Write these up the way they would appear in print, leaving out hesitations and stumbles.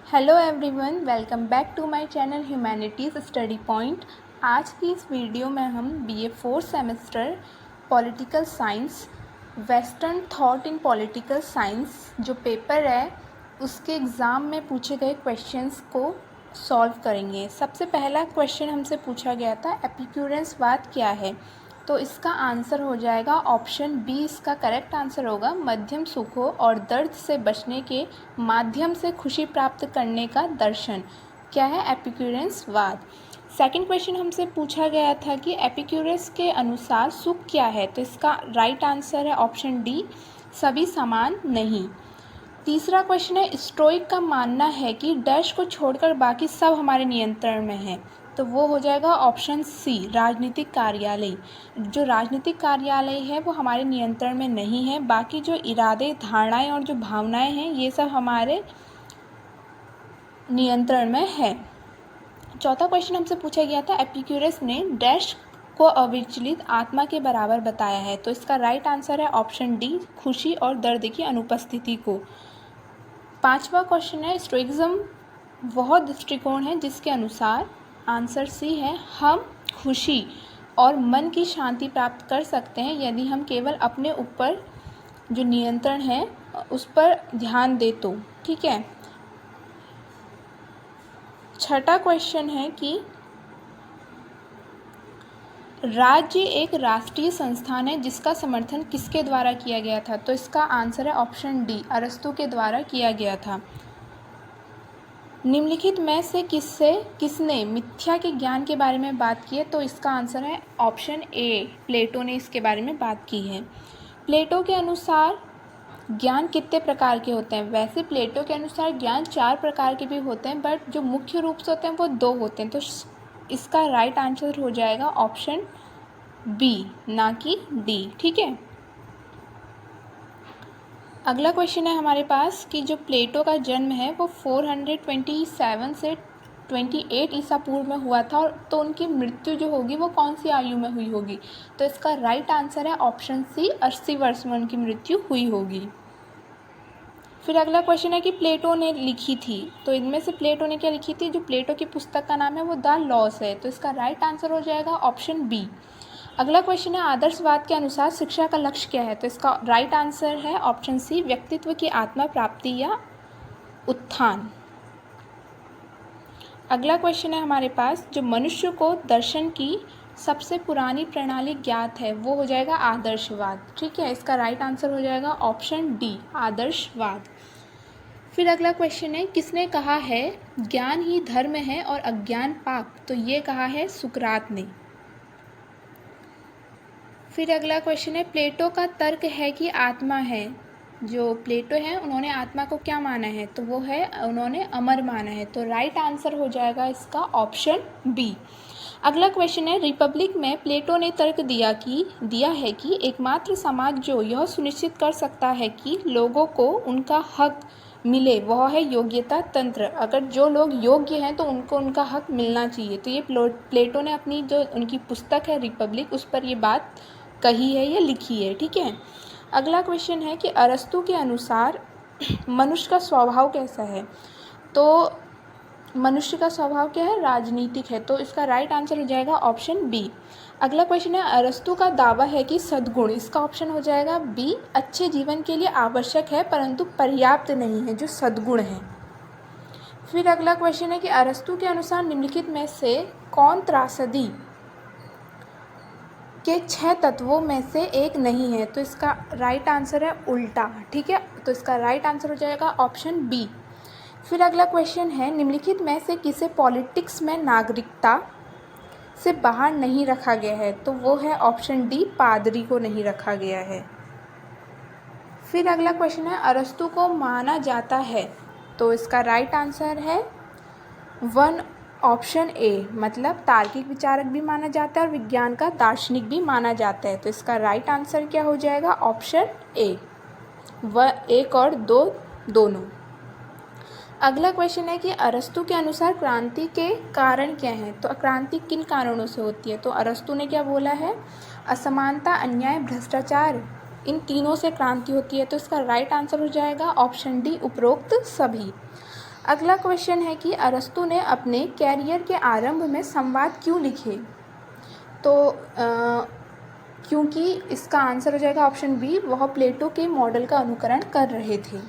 Hello everyone, welcome back to my channel humanities study point. आज की इस video में हम BA 4th semester political science western thought in political science जो paper है उसके एग्ज़ाम में पूछे गए क्वेश्चंस को सॉल्व करेंगे। सबसे पहला क्वेश्चन हमसे पूछा गया था एपिक्यूरेंसवाद क्या है, तो इसका आंसर हो जाएगा ऑप्शन बी। इसका करेक्ट आंसर होगा मध्यम सुखों और दर्द से बचने के माध्यम से खुशी प्राप्त करने का दर्शन। क्या है एपिक्यूरेंसवाद। सेकंड क्वेश्चन हमसे पूछा गया था कि एपिक्यूरस के अनुसार सुख क्या है, तो इसका राइट आंसर है ऑप्शन डी, सभी समान नहीं। तीसरा क्वेश्चन है स्टोइक का मानना है कि डैश को छोड़कर बाकी सब हमारे नियंत्रण में है, तो वो हो जाएगा ऑप्शन सी, राजनीतिक कार्यालय। जो राजनीतिक कार्यालय है वो हमारे नियंत्रण में नहीं है, बाकी जो इरादे, धारणाएं और जो भावनाएं हैं ये सब हमारे नियंत्रण में है। चौथा क्वेश्चन हमसे पूछा गया था एपिक्यूरस ने डैश को अविचलित आत्मा के बराबर बताया है, तो इसका राइट आंसर है ऑप्शन डी, खुशी और दर्द की अनुपस्थिति को। पांचवा क्वेश्चन है स्टोइकिज्म वह दृष्टिकोण है जिसके अनुसार आंसर सी है, हम खुशी और मन की शांति प्राप्त कर सकते हैं यदि हम केवल अपने ऊपर जो नियंत्रण है उस पर ध्यान दें तो। ठीक है। छठा क्वेश्चन है कि राज्य एक राष्ट्रीय संस्थान है जिसका समर्थन किसके द्वारा किया गया था, तो इसका आंसर है ऑप्शन डी, अरस्तू के द्वारा किया गया था। निम्नलिखित में से किसने मिथ्या के ज्ञान के बारे में बात की है, तो इसका आंसर है ऑप्शन ए, प्लेटो ने इसके बारे में बात की है। प्लेटो के अनुसार ज्ञान कितने प्रकार के होते हैं, वैसे प्लेटो के अनुसार ज्ञान 4 प्रकार के भी होते हैं, बट जो मुख्य रूप से होते हैं वो 2 होते हैं, तो इसका राइट आंसर हो जाएगा ऑप्शन बी, ना कि डी। ठीक है। अगला क्वेश्चन है हमारे पास कि जो प्लेटो का जन्म है वो 427 से 28 ईसा पूर्व में हुआ था, और तो उनकी मृत्यु जो होगी वो कौन सी आयु में हुई होगी, तो इसका राइट आंसर है ऑप्शन सी, 80 वर्ष में उनकी मृत्यु हुई होगी। फिर अगला क्वेश्चन है कि प्लेटो ने लिखी थी, तो इनमें से प्लेटो ने क्या लिखी थी, जो प्लेटो की पुस्तक का नाम है वो द लॉस है, तो इसका राइट आंसर हो जाएगा ऑप्शन बी। अगला क्वेश्चन है आदर्शवाद के अनुसार शिक्षा का लक्ष्य क्या है, तो इसका राइट आंसर है ऑप्शन सी, व्यक्तित्व की आत्मा प्राप्ति या उत्थान। अगला क्वेश्चन है हमारे पास जो मनुष्य को दर्शन की सबसे पुरानी प्रणाली ज्ञात है वो हो जाएगा आदर्शवाद। ठीक है, इसका राइट आंसर हो जाएगा ऑप्शन डी, आदर्शवाद। फिर अगला क्वेश्चन है किसने कहा है ज्ञान ही धर्म है और अज्ञान पाप, तो ये कहा है सुकरात ने। फिर अगला क्वेश्चन है प्लेटो का तर्क है कि आत्मा है, जो प्लेटो है उन्होंने आत्मा को क्या माना है, तो वो है उन्होंने अमर माना है, तो राइट आंसर हो जाएगा इसका ऑप्शन बी। अगला क्वेश्चन है रिपब्लिक में प्लेटो ने तर्क दिया है कि एकमात्र समाज जो यह सुनिश्चित कर सकता है कि लोगों को उनका हक मिले वह है योग्यता तंत्र। अगर जो लोग योग्य हैं तो उनको उनका हक मिलना चाहिए, तो ये प्लेटो ने अपनी जो उनकी पुस्तक है रिपब्लिक उस पर ये बात कही है या लिखी है। ठीक है। अगला क्वेश्चन है कि अरस्तू के अनुसार मनुष्य का स्वभाव कैसा है, तो मनुष्य का स्वभाव क्या है, राजनीतिक है, तो इसका राइट आंसर हो जाएगा ऑप्शन बी। अगला क्वेश्चन है अरस्तू का दावा है कि सद्गुण, इसका ऑप्शन हो जाएगा बी, अच्छे जीवन के लिए आवश्यक है परंतु पर्याप्त नहीं है, जो सद्गुण है। फिर अगला क्वेश्चन है कि अरस्तू के अनुसार निम्नलिखित में से कौन त्रासदी के 6 तत्वों में से एक नहीं है, तो इसका राइट आंसर है उल्टा। ठीक है, तो इसका राइट आंसर हो जाएगा ऑप्शन बी। फिर अगला क्वेश्चन है निम्नलिखित में से किसे पॉलिटिक्स में नागरिकता से बाहर नहीं रखा गया है, तो वो है ऑप्शन डी, पादरी को नहीं रखा गया है। फिर अगला क्वेश्चन है अरस्तू को माना जाता है, तो इसका राइट आंसर है 1 ऑप्शन ए, मतलब तार्किक विचारक भी माना जाता है और विज्ञान का दार्शनिक भी माना जाता है, तो इसका राइट आंसर क्या हो जाएगा ऑप्शन ए, 1 और 2 दोनों। अगला क्वेश्चन है कि अरस्तू के अनुसार क्रांति के कारण क्या हैं, तो क्रांति किन कारणों से होती है, तो अरस्तू ने क्या बोला है, असमानता, अन्याय, भ्रष्टाचार, इन तीनों से क्रांति होती है, तो इसका राइट आंसर हो जाएगा ऑप्शन डी, उपरोक्त सभी। अगला क्वेश्चन है कि अरस्तु ने अपने कैरियर के आरंभ में संवाद क्यों लिखे? तो क्योंकि इसका आंसर हो जाएगा ऑप्शन बी, वह प्लेटो के मॉडल का अनुकरण कर रहे थे।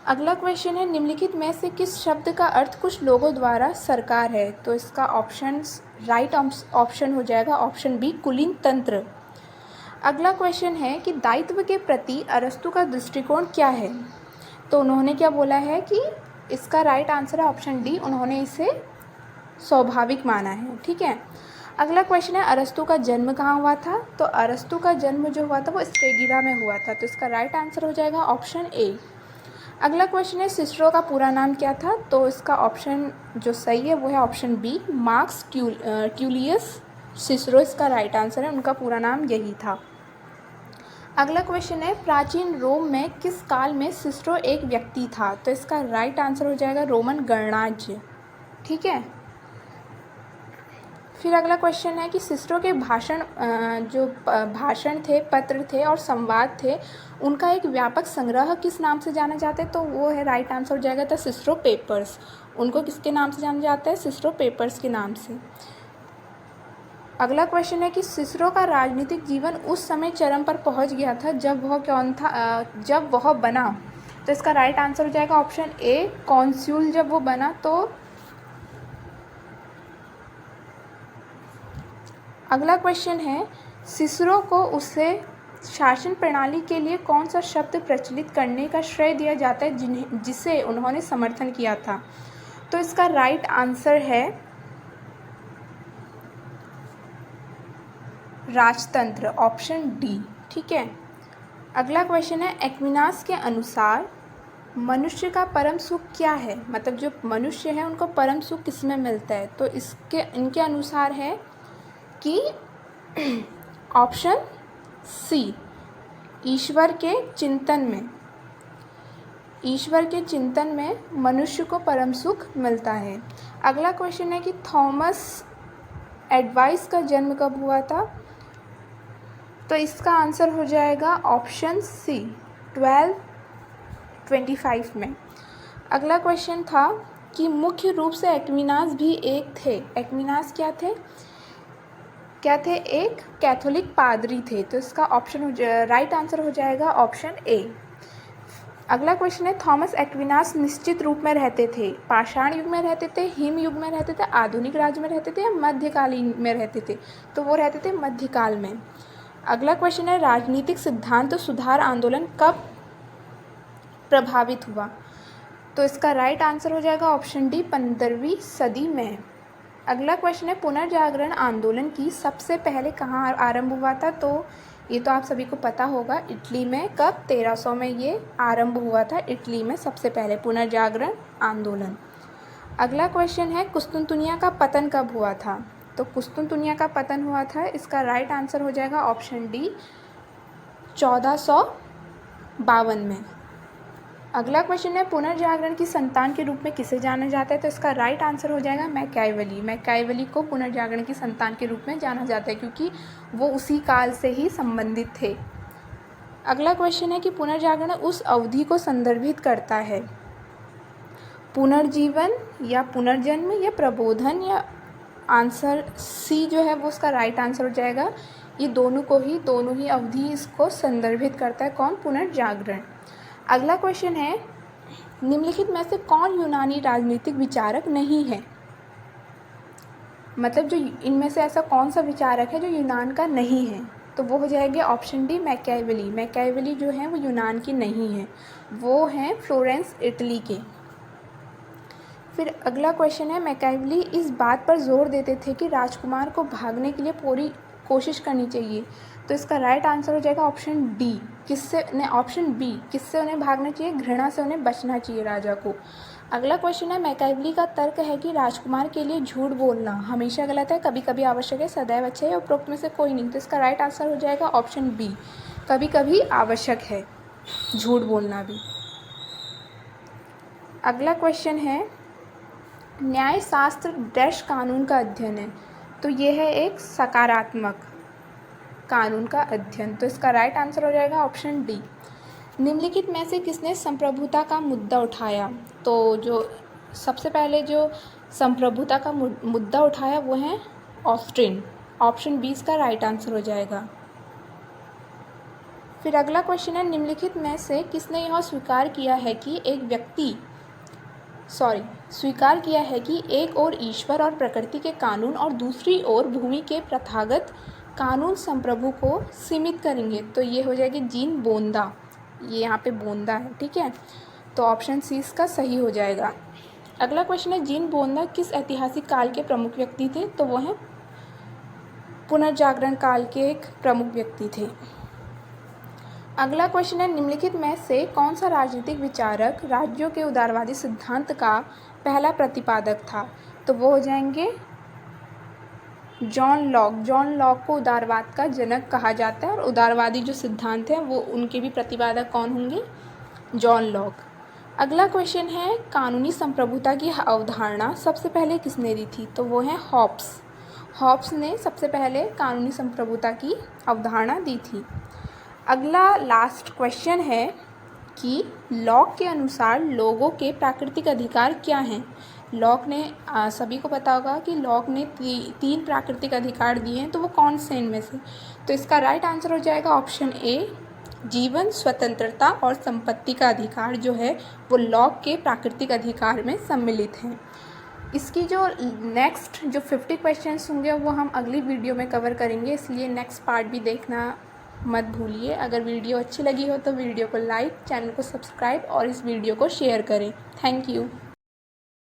अगला क्वेश्चन है निम्नलिखित में से किस शब्द का अर्थ कुछ लोगों द्वारा सरकार है? तो इसका राइट ऑप्शन हो जाएगा ऑप्शन बी, कुलीन तंत्र। अगला क्वेश्चन है कि दायित्व के प्रति अरस्तु का दृष्टिकोण क्या है? तो उन्होंने क्या बोला है कि इसका राइट आंसर है ऑप्शन डी, उन्होंने इसे स्वाभाविक माना है। ठीक है। अगला क्वेश्चन है अरस्तु का जन्म कहाँ हुआ था? तो अरस्तु का जन्म जो हुआ था वो स्टेगिरा में हुआ था, तो इसका राइट आंसर हो जाएगा ऑप्शन ए। अगला क्वेश्चन है सिसरो का पूरा नाम क्या था? तो इसका ऑप्शन जो सही है वो है ऑप्शन बी, मार्कस ट्यूलियस सिसरो इसका राइट आंसर है, उनका पूरा नाम यही था। अगला क्वेश्चन है प्राचीन रोम में किस काल में सिसरो एक व्यक्ति था? तो इसका राइट आंसर हो जाएगा रोमन गणराज्य। ठीक है। फिर अगला क्वेश्चन है कि सिसरो के भाषण थे, पत्र थे और संवाद थे, उनका एक व्यापक संग्रह किस नाम से जाना जाता है? तो वो है राइट आंसर हो जाएगा द सिसरो पेपर्स। उनको किसके नाम से जाना जाता है? सिसरो पेपर्स के नाम से। अगला क्वेश्चन है कि सिसरो का राजनीतिक जीवन उस समय चरम पर पहुंच गया था जब वह बना। तो इसका राइट आंसर हो जाएगा ऑप्शन ए, कॉन्स्यूल जब वो बना। तो अगला क्वेश्चन है सिसरो को उसे शासन प्रणाली के लिए कौन सा शब्द प्रचलित करने का श्रेय दिया जाता है जिसे उन्होंने समर्थन किया था? तो इसका राइट आंसर है राजतंत्र, ऑप्शन डी। ठीक है। अगला क्वेश्चन है एक्विनास के अनुसार मनुष्य का परम सुख क्या है? मतलब जो मनुष्य है उनको परम सुख किस में मिलता है? तो इनके अनुसार है कि ऑप्शन सी, ईश्वर के चिंतन में। ईश्वर के चिंतन में मनुष्य को परम सुख मिलता है। अगला क्वेश्चन है कि थॉमस एडवाइस का जन्म कब हुआ था? तो इसका आंसर हो जाएगा ऑप्शन सी, 1225 में। अगला क्वेश्चन था कि मुख्य रूप से एक्विनास भी एक थे। एक्विनास क्या थे? एक कैथोलिक पादरी थे, तो इसका राइट आंसर हो जाएगा ऑप्शन ए। अगला क्वेश्चन है थॉमस एक्विनास निश्चित रूप में रहते थे, पाषाण युग में रहते थे, हिम युग में रहते थे, आधुनिक राज में रहते थे या मध्यकालीन में रहते थे? तो वो रहते थे मध्यकाल में। अगला क्वेश्चन है राजनीतिक सिद्धांत सुधार आंदोलन कब प्रभावित हुआ? तो इसका राइट आंसर हो जाएगा ऑप्शन डी, 15वीं सदी में। अगला क्वेश्चन है पुनर्जागरण आंदोलन की सबसे पहले कहाँ आरंभ हुआ था? तो ये तो आप सभी को पता होगा, इटली में। कब? 1300 में ये आरंभ हुआ था इटली में सबसे पहले पुनर्जागरण आंदोलन। अगला क्वेश्चन है कुस्तुनतुनिया का पतन कब हुआ था? तो कुस्तुनतुनिया का पतन हुआ था, इसका राइट आंसर हो जाएगा ऑप्शन डी, 1452 में। अगला क्वेश्चन है पुनर्जागरण की संतान के रूप में किसे जाना जाता है? तो इसका राइट आंसर हो जाएगा मैकाइवली। मैकाइवली को पुनर्जागरण की संतान के रूप में जाना जाता है क्योंकि वो उसी काल से ही संबंधित थे। अगला क्वेश्चन है कि पुनर्जागरण उस अवधि को संदर्भित करता है, पुनर्जीवन या पुनर्जन्म या प्रबोधन, या आंसर सी जो है वो उसका राइट आंसर हो जाएगा। ये दोनों ही अवधि इसको संदर्भित करता है। कौन? पुनर्जागरण। अगला क्वेश्चन है निम्नलिखित में से कौन यूनानी राजनीतिक विचारक नहीं है? मतलब जो इनमें से ऐसा कौन सा विचारक है जो यूनान का नहीं है? तो वो हो जाएगी ऑप्शन डी, मैकाइवली। मैकाइवली जो है वो यूनान की नहीं है, वो हैं फ्लोरेंस इटली के। फिर अगला क्वेश्चन है मैकाइवली इस बात पर जोर देते थे कि राजकुमार को भागने के लिए पूरी कोशिश करनी चाहिए। तो इसका राइट आंसर हो जाएगा ऑप्शन डी, ऑप्शन बी, किससे उन्हें भागना चाहिए? घृणा से उन्हें बचना चाहिए राजा को। अगला क्वेश्चन है मैकाइवली का तर्क है कि राजकुमार के लिए झूठ बोलना हमेशा गलत है, कभी कभी आवश्यक है, सदैव अच्छा है, उपरोक्त में से कोई नहीं। तो इसका राइट आंसर हो जाएगा ऑप्शन बी, कभी कभी आवश्यक है झूठ बोलना भी। अगला क्वेश्चन है न्याय शास्त्र डैश कानून का अध्ययन है। तो ये है एक सकारात्मक कानून का अध्ययन, तो इसका राइट आंसर हो जाएगा ऑप्शन डी। निम्नलिखित में से किसने संप्रभुता का मुद्दा उठाया? तो जो सबसे पहले जो संप्रभुता का मुद्दा उठाया वो है ऑस्टिन। ऑप्शन 20 का राइट आंसर हो जाएगा। फिर अगला क्वेश्चन है, निम्नलिखित में से किसने यह स्वीकार किया है कि एक ओर ईश्वर और प्रकृति के कानून और दूसरी ओर भूमि के प्रथागत कानून संप्रभु को सीमित करेंगे? तो ये हो जाएगी जीन बोंदा। ये यहाँ पे बोंदा है, ठीक है। तो ऑप्शन सी इसका सही हो जाएगा। अगला क्वेश्चन है, जीन बोंदा किस ऐतिहासिक काल के प्रमुख व्यक्ति थे? तो वो हैं पुनर्जागरण काल के एक प्रमुख व्यक्ति थे। अगला क्वेश्चन है, निम्नलिखित में से कौन सा राजनीतिक विचारक राज्यों के उदारवादी सिद्धांत का पहला प्रतिपादक था? तो वो हो जाएंगे जॉन लॉक। जॉन लॉक को उदारवाद का जनक कहा जाता है और उदारवादी जो सिद्धांत हैं वो उनके भी प्रतिपादक कौन होंगे? John Locke. अगला क्वेश्चन है, कानूनी संप्रभुता की अवधारणा सबसे पहले किसने दी थी? तो वो है हॉब्स। हॉब्स ने सबसे पहले कानूनी संप्रभुता की अवधारणा दी थी। अगला लास्ट क्वेश्चन है कि लॉक के अनुसार लोगों के प्राकृतिक अधिकार क्या हैं? लॉक ने सभी को पता होगा कि लॉक ने 3 प्राकृतिक अधिकार दिए हैं, तो वो कौन से इनमें से? तो इसका राइट आंसर हो जाएगा ऑप्शन ए, जीवन, स्वतंत्रता और संपत्ति का अधिकार जो है वो लॉक के प्राकृतिक अधिकार में सम्मिलित हैं। इसकी जो नेक्स्ट जो 50 क्वेश्चंस होंगे वो हम अगली वीडियो में कवर करेंगे, इसलिए नेक्स्ट पार्ट भी देखना मत भूलिए। अगर वीडियो अच्छी लगी हो तो वीडियो को लाइक, चैनल को सब्सक्राइब और इस वीडियो को शेयर करें। Thank you.